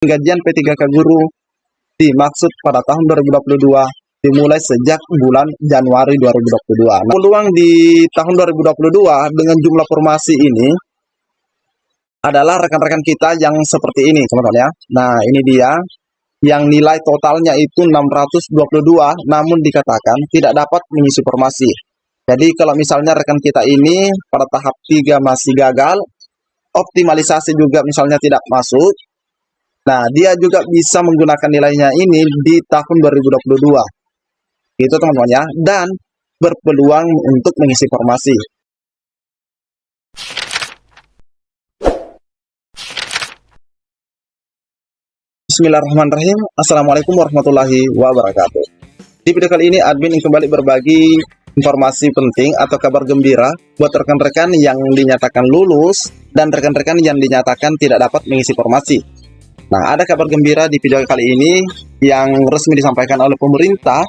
Gajian P3K Guru dimaksud pada tahun 2022 dimulai sejak bulan Januari 2022. Nah, peluang di tahun 2022 dengan jumlah formasi ini adalah rekan-rekan kita yang seperti ini, teman-teman ya. Nah, ini dia yang nilai totalnya itu 622, namun dikatakan tidak dapat mengisi formasi. Jadi kalau misalnya rekan kita ini pada tahap 3 masih gagal, optimalisasi juga misalnya tidak masuk, nah, dia juga bisa menggunakan nilainya ini di tahun 2022. Itu teman-teman ya. Dan berpeluang untuk mengisi formasi. Bismillahirrahmanirrahim. Assalamualaikum warahmatullahi wabarakatuh. Di video kali ini admin ingin kembali berbagi informasi penting atau kabar gembira buat rekan-rekan yang dinyatakan lulus dan rekan-rekan yang dinyatakan tidak dapat mengisi formasi. Nah, ada kabar gembira di video kali ini yang resmi disampaikan oleh pemerintah.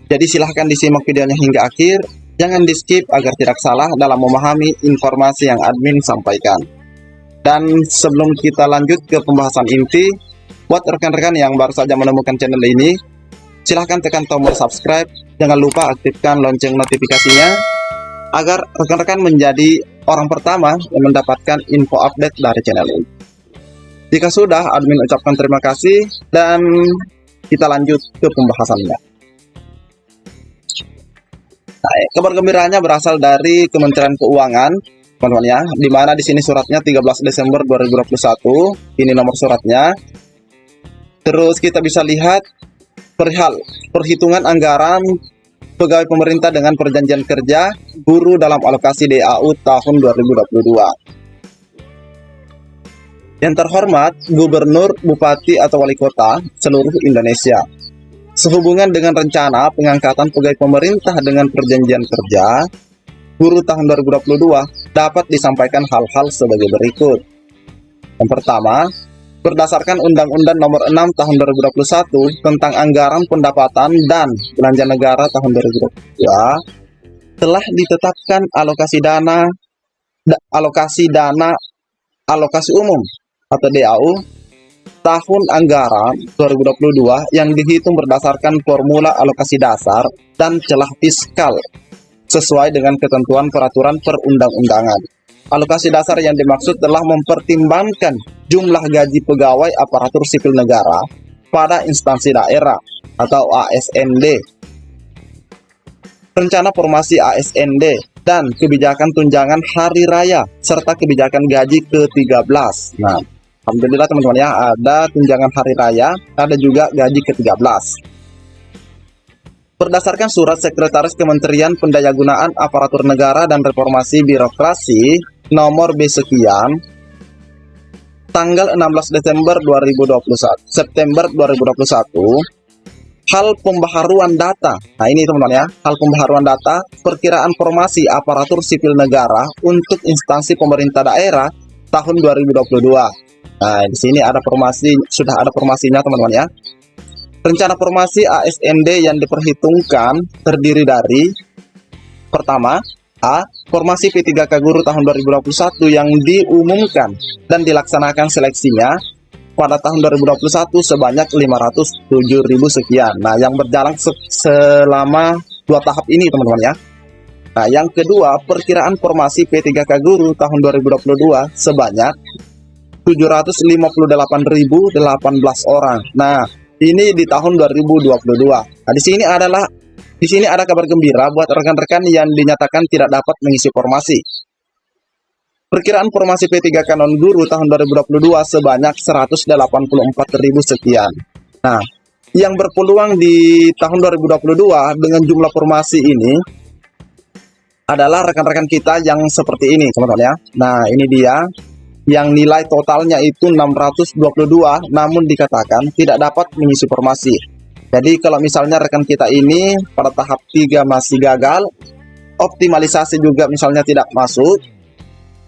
Jadi silahkan disimak videonya hingga akhir. Jangan di skip agar tidak salah dalam memahami informasi yang admin sampaikan. Dan sebelum kita lanjut ke pembahasan inti, buat rekan-rekan yang baru saja menemukan channel ini, silahkan tekan tombol subscribe. Jangan lupa aktifkan lonceng notifikasinya agar rekan-rekan menjadi orang pertama yang mendapatkan info update dari channel ini. Jika sudah, admin ucapkan terima kasih dan kita lanjut ke pembahasannya. Nah, kabar gembiranya berasal dari Kementerian Keuangan, teman-teman ya, di mana di sini suratnya 13 Desember 2021, ini nomor suratnya. Terus kita bisa lihat perihal perhitungan anggaran pegawai pemerintah dengan perjanjian kerja guru dalam alokasi DAU tahun 2022. Yang terhormat, Gubernur, Bupati, atau Wali Kota seluruh Indonesia. Sehubungan dengan rencana pengangkatan pegawai pemerintah dengan perjanjian kerja guru tahun 2022 dapat disampaikan hal-hal sebagai berikut. Yang pertama, berdasarkan Undang-Undang Nomor 6 Tahun 2021 tentang Anggaran Pendapatan dan Belanja Negara tahun 2022, telah ditetapkan alokasi umum atau DAU tahun anggaran 2022 yang dihitung berdasarkan formula alokasi dasar dan celah fiskal sesuai dengan ketentuan peraturan perundang-undangan. Alokasi dasar yang dimaksud telah mempertimbangkan jumlah gaji pegawai aparatur sipil negara pada instansi daerah atau ASND, rencana formasi ASND, dan kebijakan tunjangan hari raya serta kebijakan gaji ke-13. Nah, alhamdulillah teman-teman ya, ada tunjangan hari raya, ada juga gaji ke-13. Berdasarkan surat Sekretaris Kementerian Pendayagunaan Aparatur Negara dan Reformasi Birokrasi nomor B sekian tanggal 16 September 2021, hal pembaharuan data. Nah, ini teman-teman ya, hal pembaharuan data perkiraan formasi aparatur sipil negara untuk instansi pemerintah daerah tahun 2022. Nah, di sini ada formasi, sudah ada formasinya teman-teman ya. Rencana formasi ASND yang diperhitungkan terdiri dari pertama, A. Formasi P3K Guru tahun 2021 yang diumumkan dan dilaksanakan seleksinya pada tahun 2021 sebanyak 507.000 sekian. Nah, yang berjalan selama 2 tahap ini teman-teman ya. Nah, yang kedua, perkiraan formasi P3K Guru tahun 2022 sebanyak 758.018 orang. Nah, ini di tahun 2022. Nah, di sini ada kabar gembira buat rekan-rekan yang dinyatakan tidak dapat mengisi formasi. Perkiraan formasi P3K non guru tahun 2022 sebanyak 184.000 sekian. Nah, yang berpeluang di tahun 2022 dengan jumlah formasi ini adalah rekan-rekan kita yang seperti ini, teman-teman ya. Nah, ini dia yang nilai totalnya itu 622, namun dikatakan tidak dapat mengisi formasi. Jadi kalau misalnya rekan kita ini pada tahap 3 masih gagal, optimalisasi juga misalnya tidak masuk,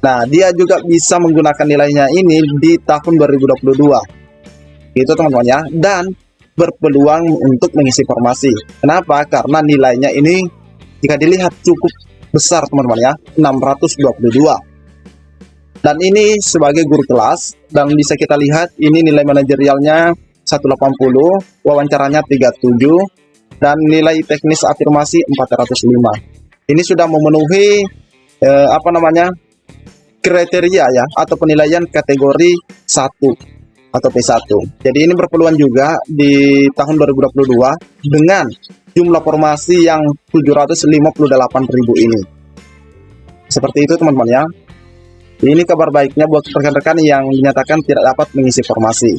nah, dia juga bisa menggunakan nilainya ini di tahun 2022. Itu teman-teman ya. Dan berpeluang untuk mengisi formasi. Kenapa? Karena nilainya ini jika dilihat cukup besar teman-teman ya, 622. Dan ini sebagai guru kelas, dan bisa kita lihat ini nilai manajerialnya 180, wawancaranya 37, dan nilai teknis afirmasi 405. Ini sudah memenuhi kriteria ya atau penilaian kategori 1 atau P1. Jadi ini berpeluang juga di tahun 2022 dengan jumlah formasi yang 758.000 ini. Seperti itu teman-teman ya. Ini kabar baiknya buat rekan-rekan yang dinyatakan tidak dapat mengisi formasi.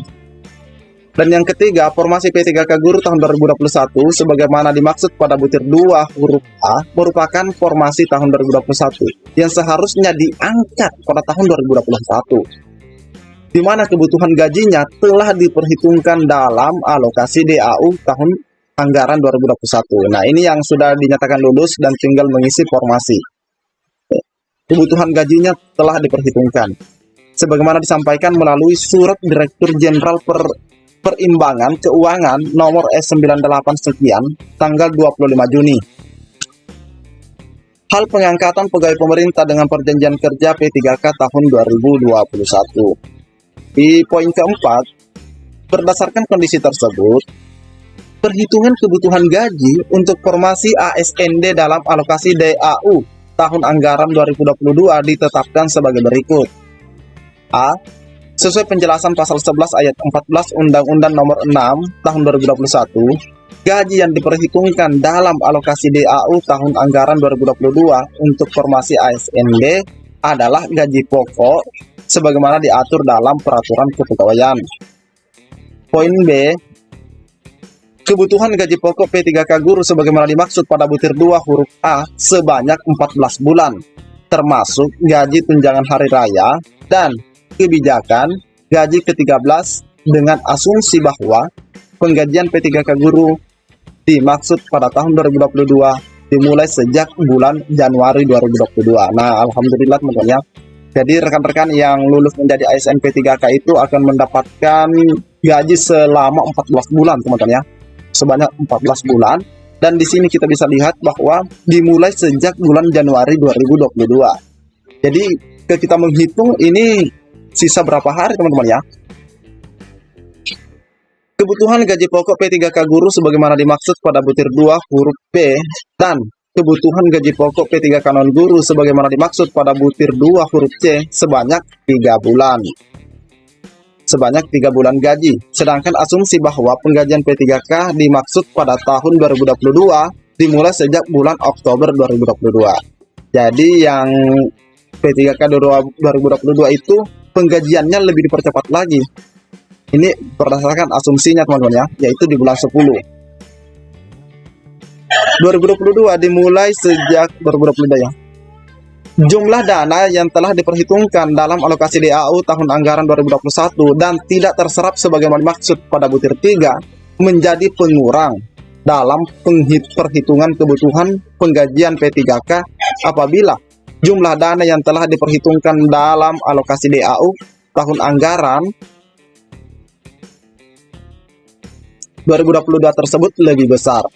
Dan yang ketiga, formasi P3K Guru tahun 2021 sebagaimana dimaksud pada butir 2 huruf A merupakan formasi tahun 2021 yang seharusnya diangkat pada tahun 2021, di mana kebutuhan gajinya telah diperhitungkan dalam alokasi DAU tahun anggaran 2021. Nah, ini yang sudah dinyatakan lulus dan tinggal mengisi formasi. Kebutuhan gajinya telah diperhitungkan sebagaimana disampaikan melalui Surat Direktur Jenderal Perimbangan Keuangan nomor S98 sekian tanggal 25 Juni. Hal pengangkatan pegawai pemerintah dengan perjanjian kerja P3K tahun 2021. Di poin keempat, berdasarkan kondisi tersebut, perhitungan kebutuhan gaji untuk formasi ASND dalam alokasi DAU tahun anggaran 2022 ditetapkan sebagai berikut. A. Sesuai penjelasan pasal 11 ayat 14 Undang-Undang Nomor 6 Tahun 2021, gaji yang diperhitungkan dalam alokasi DAU tahun anggaran 2022 untuk formasi ASND adalah gaji pokok sebagaimana diatur dalam peraturan kepegawaian. Poin B. Kebutuhan gaji pokok P3K Guru sebagaimana dimaksud pada butir 2 huruf A sebanyak 14 bulan, termasuk gaji tunjangan hari raya dan kebijakan gaji ke-13 dengan asumsi bahwa penggajian P3K Guru dimaksud pada tahun 2022 dimulai sejak bulan Januari 2022. Nah, alhamdulillah teman-teman ya. Jadi rekan-rekan yang lulus menjadi ASN P3K itu akan mendapatkan gaji selama 14 bulan teman-teman ya. Sebanyak 14 bulan, dan di sini kita bisa lihat bahwa dimulai sejak bulan Januari 2022. Jadi kita menghitung ini sisa berapa hari teman-teman ya. Kebutuhan gaji pokok P3K Guru sebagaimana dimaksud pada butir 2 huruf P dan kebutuhan gaji pokok P3K non guru sebagaimana dimaksud pada butir 2 huruf C sebanyak 3 bulan. Sebanyak 3 bulan gaji. Sedangkan asumsi bahwa penggajian P3K dimaksud pada tahun 2022 dimulai sejak bulan Oktober 2022. Jadi yang P3K 2022 itu penggajiannya lebih dipercepat lagi. Ini berdasarkan asumsinya teman-teman ya, yaitu di bulan 10. 2022 dimulai sejak 2022 ya. Jumlah dana yang telah diperhitungkan dalam alokasi DAU tahun anggaran 2021 dan tidak terserap sebagaimana dimaksud pada butir 3 menjadi pengurang dalam perhitungan kebutuhan penggajian P3K apabila jumlah dana yang telah diperhitungkan dalam alokasi DAU tahun anggaran 2022 tersebut lebih besar.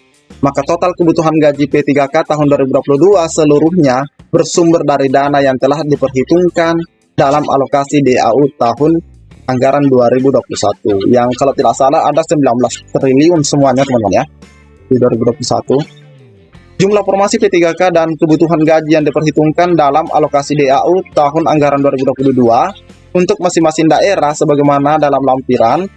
Maka total kebutuhan gaji P3K tahun 2022 seluruhnya bersumber dari dana yang telah diperhitungkan dalam alokasi DAU tahun anggaran 2021 yang kalau tidak salah ada 19 triliun semuanya teman-teman ya di 2021. Jumlah formasi P3K dan kebutuhan gaji yang diperhitungkan dalam alokasi DAU tahun anggaran 2022 untuk masing-masing daerah sebagaimana dalam lampiran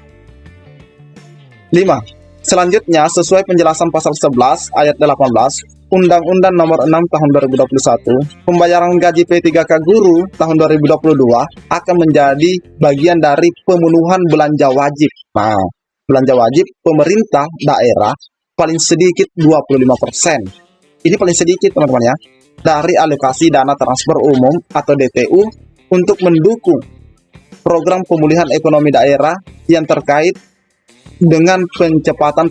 5. Selanjutnya, sesuai penjelasan pasal 11 ayat 18 Undang-Undang Nomor 6 Tahun 2021, pembayaran gaji P3K Guru tahun 2022 akan menjadi bagian dari pemenuhan belanja wajib. Nah, belanja wajib pemerintah daerah paling sedikit 25%. Ini paling sedikit teman-teman ya, dari alokasi dana transfer umum atau DTU untuk mendukung program pemulihan ekonomi daerah yang terkait dengan pencepatan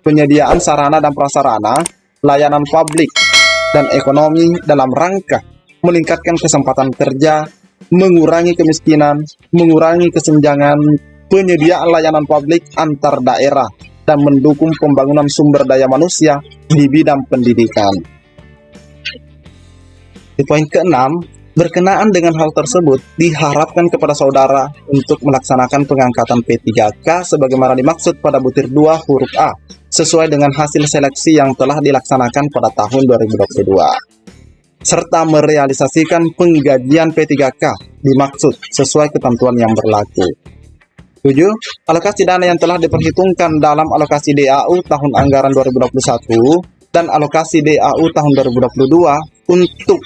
penyediaan sarana dan prasarana, layanan publik dan ekonomi dalam rangka meningkatkan kesempatan kerja, mengurangi kemiskinan, mengurangi kesenjangan, penyediaan layanan publik antar daerah, dan mendukung pembangunan sumber daya manusia di bidang pendidikan. Di poin ke-6, Berkenaan dengan hal tersebut, diharapkan kepada saudara untuk melaksanakan pengangkatan P3K sebagaimana dimaksud pada butir 2 huruf A, sesuai dengan hasil seleksi yang telah dilaksanakan pada tahun 2022. Serta merealisasikan penggajian P3K dimaksud sesuai ketentuan yang berlaku. 7. Alokasi dana yang telah diperhitungkan dalam alokasi DAU tahun anggaran 2021 dan alokasi DAU tahun 2022 untuk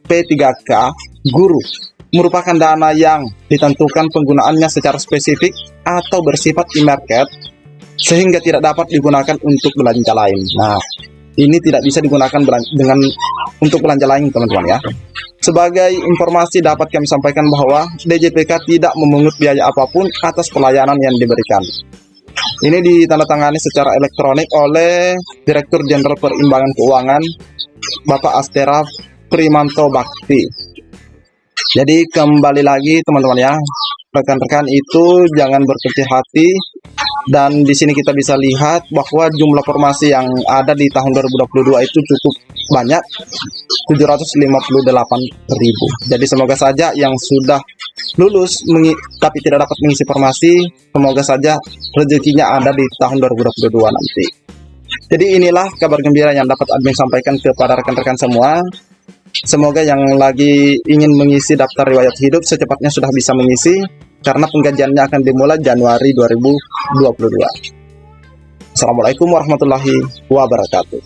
P3K guru merupakan dana yang ditentukan penggunaannya secara spesifik atau bersifat e-market sehingga tidak dapat digunakan untuk belanja lain. Nah, ini tidak bisa digunakan untuk belanja lain, teman-teman ya. Sebagai informasi dapat kami sampaikan bahwa DJPK tidak memungut biaya apapun atas pelayanan yang diberikan. Ini ditandatangani secara elektronik oleh Direktur Jenderal Perimbangan Keuangan Bapak Astera Primanto Bakti. Jadi kembali lagi teman-teman ya, rekan-rekan itu jangan berkecil hati, dan di sini kita bisa lihat bahwa jumlah formasi yang ada di tahun 2022 itu cukup banyak, 758.000. Jadi semoga saja yang sudah lulus tapi tidak dapat mengisi formasi, semoga saja rezekinya ada di tahun 2022 nanti. Jadi inilah kabar gembira yang dapat admin sampaikan kepada rekan-rekan semua. Semoga yang lagi ingin mengisi daftar riwayat hidup secepatnya sudah bisa mengisi, karena penggajiannya akan dimulai Januari 2022. Assalamualaikum warahmatullahi wabarakatuh.